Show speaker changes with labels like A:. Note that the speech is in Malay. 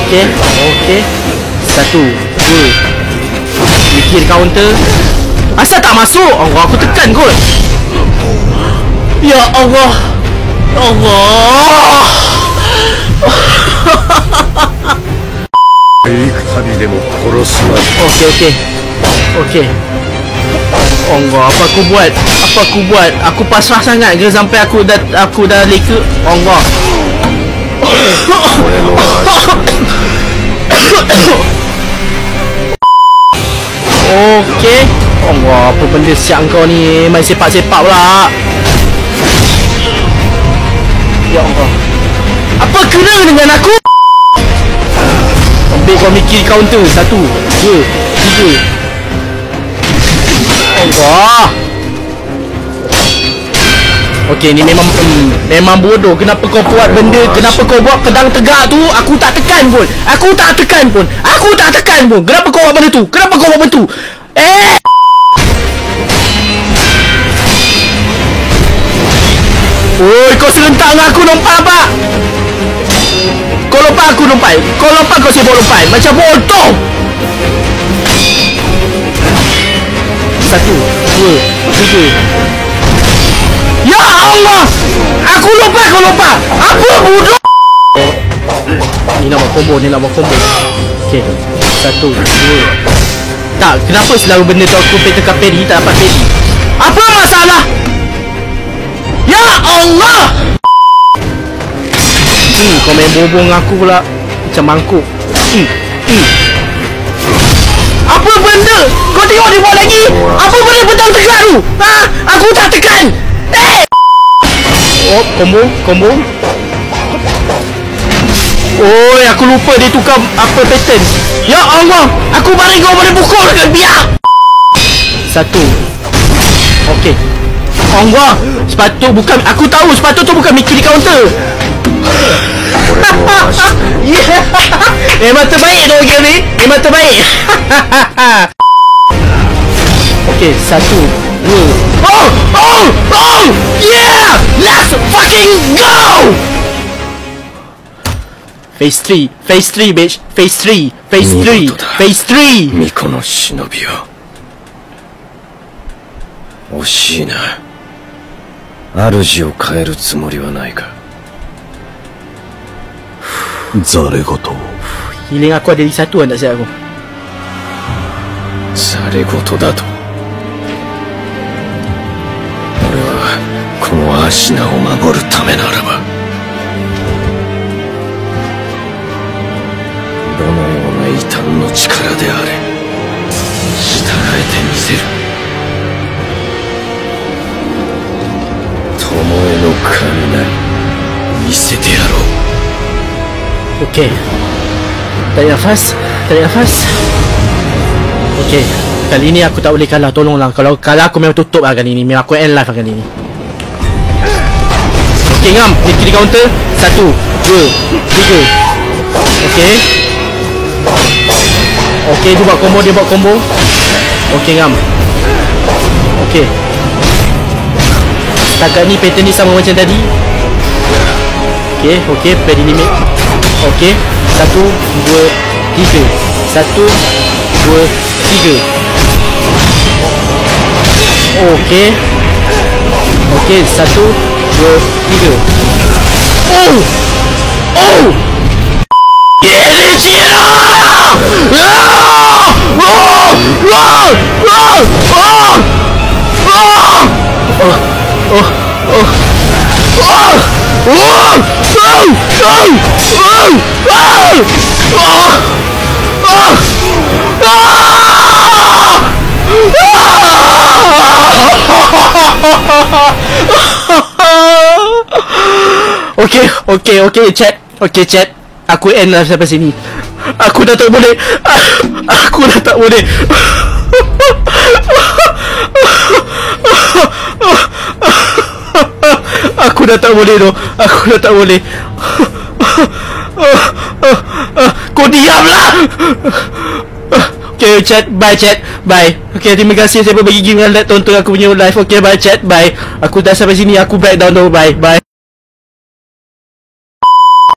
A: Okey. Okey. 1, 2. Mikir counter. Asal tak masuk? Allah, aku tekan kot. Ya Allah. Allah. Okey. Okey. Allah, apa aku buat? Aku pasrah sangat ke sampai aku dah leka? Allah. Okey. Allah, apa benda siap kau ni? Main sepak-sepak pula. Ya Allah. Apa kena dengan aku? Ambil kau mikir counter. 1, 2, 3. Allah. Okey, ni memang bodoh. Kenapa kau buat benda? Kenapa kau buat pedang tegak tu? Aku tak tekan pun. Kenapa kau buat benda tu? Oi, kau serentak dengan aku lompat. Kau lompat, aku lompat. Kau lompat, kau sibuk lompat. Macam bodoh. 1, 2, 3. Ya Allah! Aku lompat, kau lompat. Apa bodoh? Ni nak buat combo. Okey. 1, 2. Tak, kenapa selalu benda tu aku tekan parry tak dapat parry? Apa masalah? Ya Allah! Kau main bobo dengan aku pula. Macam mangkuk. Apa benda? Kau tengok dia buat lagi. Apa benda pedang tegak tu? Aku tak tekan. Oh, combo. Oi, aku lupa dia tukar apa pattern. Ya Allah, aku baring kau boleh pukul dekat biar. 1. Okey. Allah, aku tahu sepatu tu bukan mikir di counter. Memang terbaik tu game ni. Memang terbaik. Okey, 1, 2. Oh! Yeah! Let's fucking go! Phase 3, bitch. Phase 3.
B: Miko no shinobi wa oshii na. Aruji o kaeru tsumori wa nai ka? Zaregoto.
A: Healing aku ada di 1 kan, tak silap aku.
B: Zaregoto da to. Ore wa kono Ashina o mamoru tame naraba, どのような異端の力であれ、従えてみせる。巴の雷、見せてやろう。
A: Okey. Tarik nafas. Okey. Kali ni aku tak boleh kalah. Tolonglah. Kalau kalah aku memang tutup lah kali ni. Memang aku end live lah kali ni. Okey, ngam. Ni kiri counter. 1, 2, 3. Okey. Okey, dia buat combo. Okey, ngam. Okey. Setakat ni pattern ni sama macam tadi. Okey, parry limit. Okey, 1, 2, 3. 1, 2, 3. Okey. Okey, 1, 2, 3. Oh! Okay, chat. Aku end live sampai sini. Aku dah tak boleh. Aku dah tak boleh. Kau diamlah. Okay, chat. Bye. Okay, terima kasih siapa bagi game tonton aku punya live. Okay, bye chat. Bye. Aku dah sampai sini. Aku breakdown dulu. Bye.